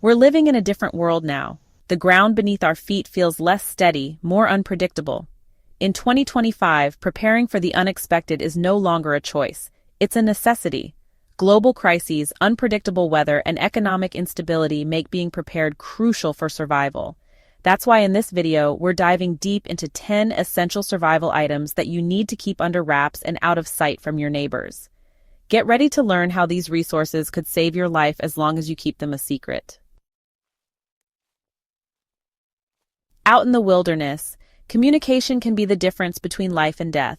We're living in a different world now. The ground beneath our feet feels less steady, more unpredictable. In 2025, preparing for the unexpected is no longer a choice. It's a necessity. Global crises, unpredictable weather, and economic instability make being prepared crucial for survival. That's why in this video, we're diving deep into 10 essential survival items that you need to keep under wraps and out of sight from your neighbors. Get ready to learn how these resources could save your life as long as you keep them a secret. Out in the wilderness, communication can be the difference between life and death.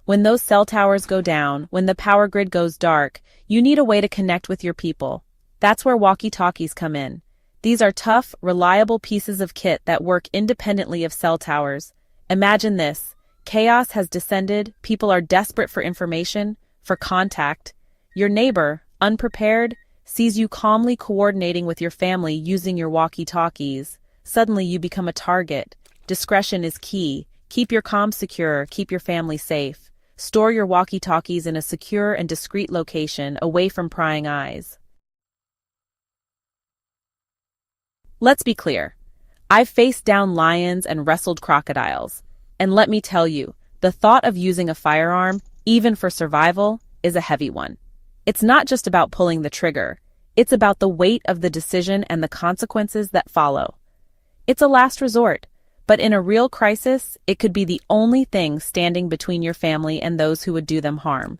When those cell towers go down, when the power grid goes dark, you need a way to connect with your people. That's where walkie-talkies come in. These are tough, reliable pieces of kit that work independently of cell towers. Imagine this. Chaos has descended, people are desperate for information, for contact. Your neighbor, unprepared, sees you calmly coordinating with your family using your walkie-talkies. Suddenly you become a target. Discretion is key. Keep your comms secure, keep your family safe. Store your walkie-talkies in a secure and discreet location, away from prying eyes. Let's be clear. I've faced down lions and wrestled crocodiles. And let me tell you, the thought of using a firearm, even for survival, is a heavy one. It's not just about pulling the trigger. It's about the weight of the decision and the consequences that follow. It's a last resort, but in a real crisis, it could be the only thing standing between your family and those who would do them harm.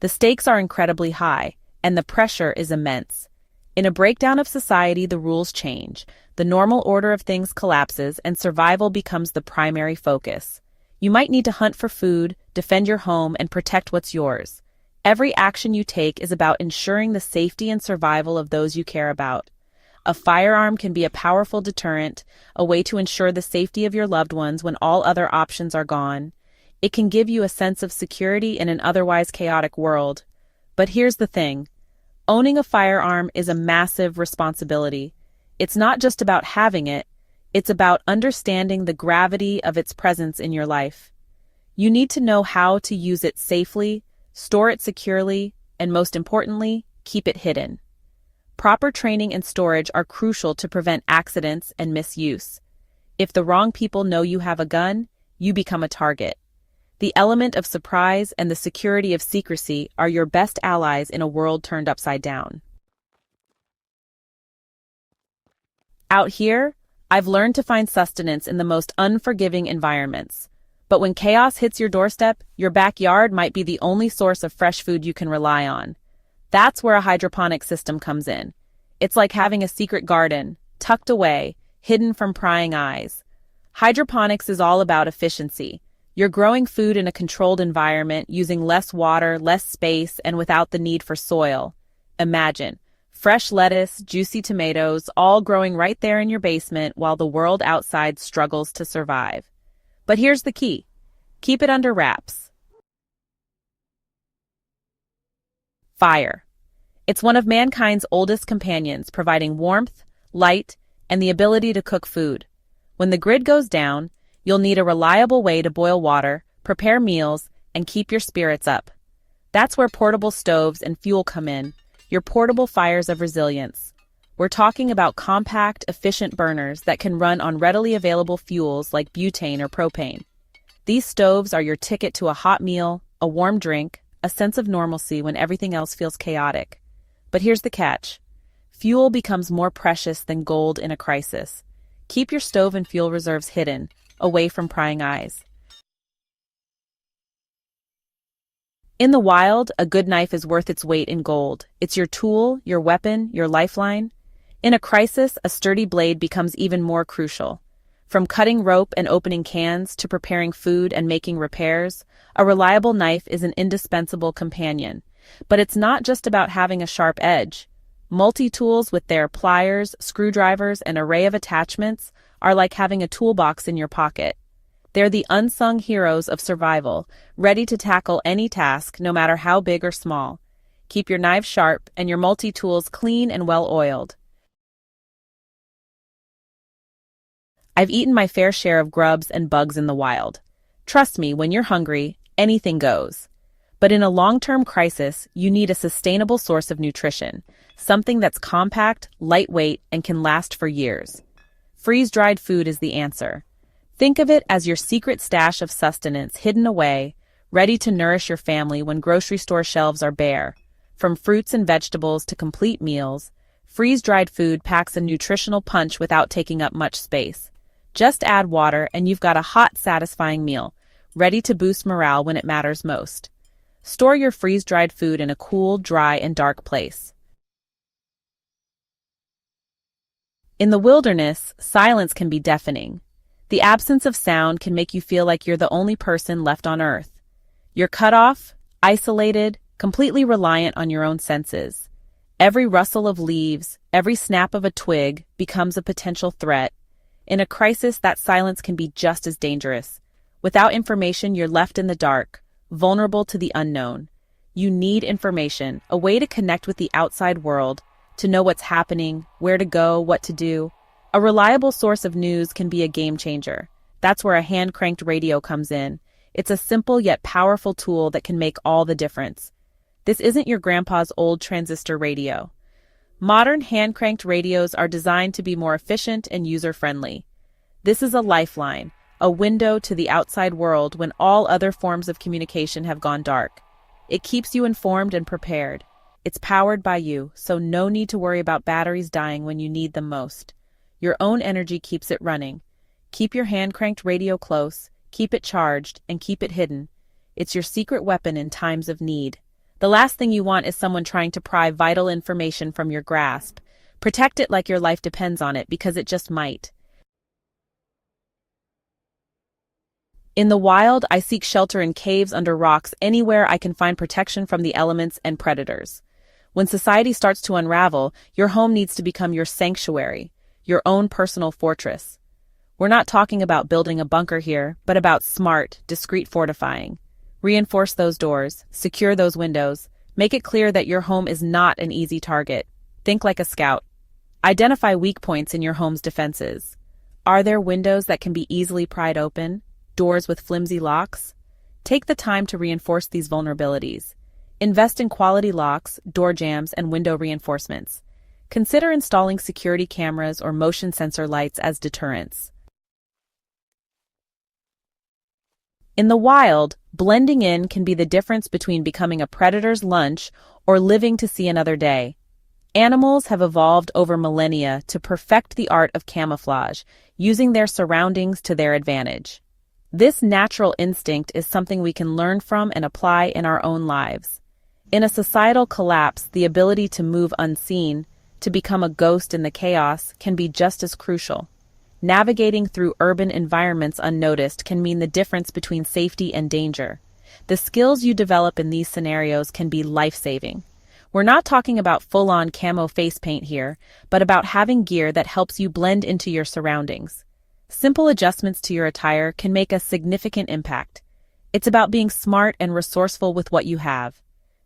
The stakes are incredibly high, and the pressure is immense. In a breakdown of society, the rules change. The normal order of things collapses, and survival becomes the primary focus. You might need to hunt for food, defend your home, and protect what's yours. Every action you take is about ensuring the safety and survival of those you care about. A firearm can be a powerful deterrent, a way to ensure the safety of your loved ones when all other options are gone. It can give you a sense of security in an otherwise chaotic world. But here's the thing. Owning a firearm is a massive responsibility. It's not just about having it, it's about understanding the gravity of its presence in your life. You need to know how to use it safely, store it securely, and most importantly, keep it hidden. Proper training and storage are crucial to prevent accidents and misuse. If the wrong people know you have a gun, you become a target. The element of surprise and the security of secrecy are your best allies in a world turned upside down. Out here, I've learned to find sustenance in the most unforgiving environments. But when chaos hits your doorstep, your backyard might be the only source of fresh food you can rely on. That's where a hydroponic system comes in. It's like having a secret garden, tucked away, hidden from prying eyes. Hydroponics is all about efficiency. You're growing food in a controlled environment, using less water, less space, and without the need for soil. Imagine, fresh lettuce, juicy tomatoes, all growing right there in your basement while the world outside struggles to survive. But here's the key. Keep it under wraps. Fire. It's one of mankind's oldest companions, providing warmth, light, and the ability to cook food. When the grid goes down, you'll need a reliable way to boil water, prepare meals, and keep your spirits up. That's where portable stoves and fuel come in, your portable fires of resilience. We're talking about compact, efficient burners that can run on readily available fuels like butane or propane. These stoves are your ticket to a hot meal, a warm drink, a sense of normalcy when everything else feels chaotic. But here's the catch. Fuel becomes more precious than gold in a crisis. Keep your stove and fuel reserves hidden, away from prying eyes. In the wild, a good knife is worth its weight in gold. It's your tool, your weapon, your lifeline. In a crisis, a sturdy blade becomes even more crucial. From cutting rope and opening cans to preparing food and making repairs, a reliable knife is an indispensable companion. But it's not just about having a sharp edge. Multi-tools with their pliers, screwdrivers, and array of attachments are like having a toolbox in your pocket. They're the unsung heroes of survival, ready to tackle any task, no matter how big or small. Keep your knives sharp and your multi-tools clean and well-oiled. I've eaten my fair share of grubs and bugs in the wild. Trust me, when you're hungry, anything goes. But in a long-term crisis, you need a sustainable source of nutrition, something that's compact, lightweight, and can last for years. Freeze-dried food is the answer. Think of it as your secret stash of sustenance hidden away, ready to nourish your family when grocery store shelves are bare. From fruits and vegetables to complete meals, freeze-dried food packs a nutritional punch without taking up much space. Just add water and you've got a hot, satisfying meal, ready to boost morale when it matters most. Store your freeze-dried food in a cool, dry, and dark place. In the wilderness, silence can be deafening. The absence of sound can make you feel like you're the only person left on Earth. You're cut off, isolated, completely reliant on your own senses. Every rustle of leaves, every snap of a twig becomes a potential threat. In a crisis, that silence can be just as dangerous. Without information, you're left in the dark, vulnerable to the unknown. You need information, a way to connect with the outside world, to know what's happening, where to go, what to do. A reliable source of news can be a game changer. That's where a hand-cranked radio comes in. It's a simple yet powerful tool that can make all the difference. This isn't your grandpa's old transistor radio. Modern hand-cranked radios are designed to be more efficient and user-friendly. This is a lifeline, a window to the outside world when all other forms of communication have gone dark. It keeps you informed and prepared. It's powered by you, so no need to worry about batteries dying when you need them most. Your own energy keeps it running. Keep your hand-cranked radio close, keep it charged, and keep it hidden. It's your secret weapon in times of need. The last thing you want is someone trying to pry vital information from your grasp. Protect it like your life depends on it, because it just might. In the wild, I seek shelter in caves, under rocks, anywhere I can find protection from the elements and predators. When society starts to unravel, your home needs to become your sanctuary, your own personal fortress. We're not talking about building a bunker here, but about smart, discreet fortifying. Reinforce those doors, secure those windows, make it clear that your home is not an easy target. Think like a scout. Identify weak points in your home's defenses. Are there windows that can be easily pried open? Doors with flimsy locks? Take the time to reinforce these vulnerabilities. Invest in quality locks, door jambs, and window reinforcements. Consider installing security cameras or motion sensor lights as deterrents. In the wild, blending in can be the difference between becoming a predator's lunch or living to see another day. Animals have evolved over millennia to perfect the art of camouflage, using their surroundings to their advantage. This natural instinct is something we can learn from and apply in our own lives. In a societal collapse, the ability to move unseen, to become a ghost in the chaos, can be just as crucial. Navigating through urban environments unnoticed can mean the difference between safety and danger. The skills you develop in these scenarios can be life-saving. We're not talking about full-on camo face paint here, but about having gear that helps you blend into your surroundings. Simple adjustments to your attire can make a significant impact. It's about being smart and resourceful with what you have.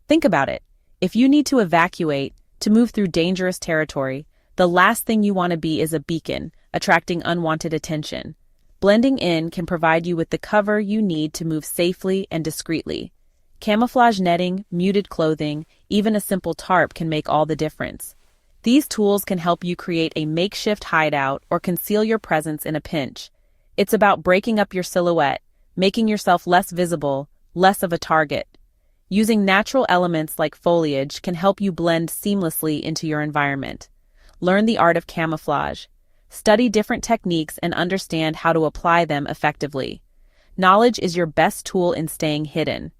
Think about it. If you need to evacuate, to move through dangerous territory, the last thing you want to be is a beacon, attracting unwanted attention. Blending in can provide you with the cover you need to move safely and discreetly. Camouflage netting, muted clothing, even a simple tarp can make all the difference. These tools can help you create a makeshift hideout or conceal your presence in a pinch. It's about breaking up your silhouette, making yourself less visible, less of a target. Using natural elements like foliage can help you blend seamlessly into your environment. Learn the art of camouflage. Study different techniques and understand how to apply them effectively. Knowledge is your best tool in staying hidden.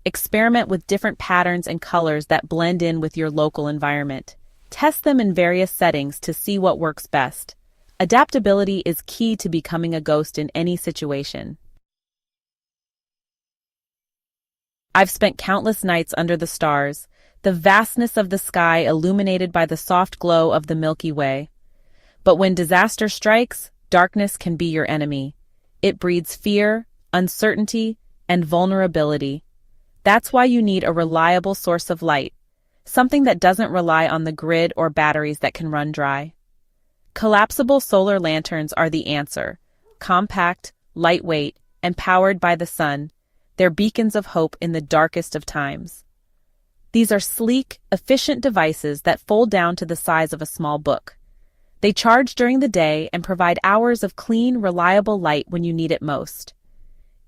Experiment with different patterns and colors that blend in with your local environment. Test them in various settings to see what works best. Adaptability is key to becoming a ghost in any situation. I've spent countless nights under the stars, the vastness of the sky illuminated by the soft glow of the Milky Way. But when disaster strikes, darkness can be your enemy. It breeds fear, uncertainty, and vulnerability. That's why you need a reliable source of light, something that doesn't rely on the grid or batteries that can run dry. Collapsible solar lanterns are the answer. Compact, lightweight, and powered by the sun, They're beacons of hope in the darkest of times. These are sleek, efficient devices that fold down to the size of a small book. They charge during the day and provide hours of clean, reliable light when you need it most.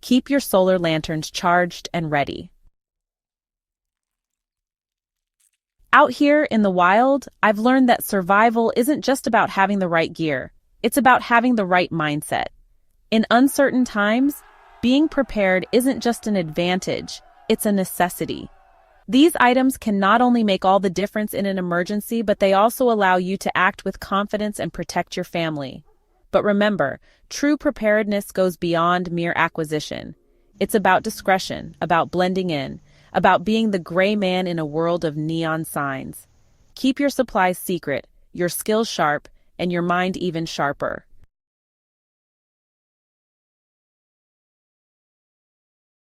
Keep your solar lanterns charged and ready. Out here in the wild, I've learned that survival isn't just about having the right gear. It's about having the right mindset. In uncertain times, being prepared isn't just an advantage, it's a necessity. These items can not only make all the difference in an emergency, but they also allow you to act with confidence and protect your family. But remember, true preparedness goes beyond mere acquisition. It's about discretion, about blending in, about being the gray man in a world of neon signs. Keep your supplies secret, your skills sharp, and your mind even sharper.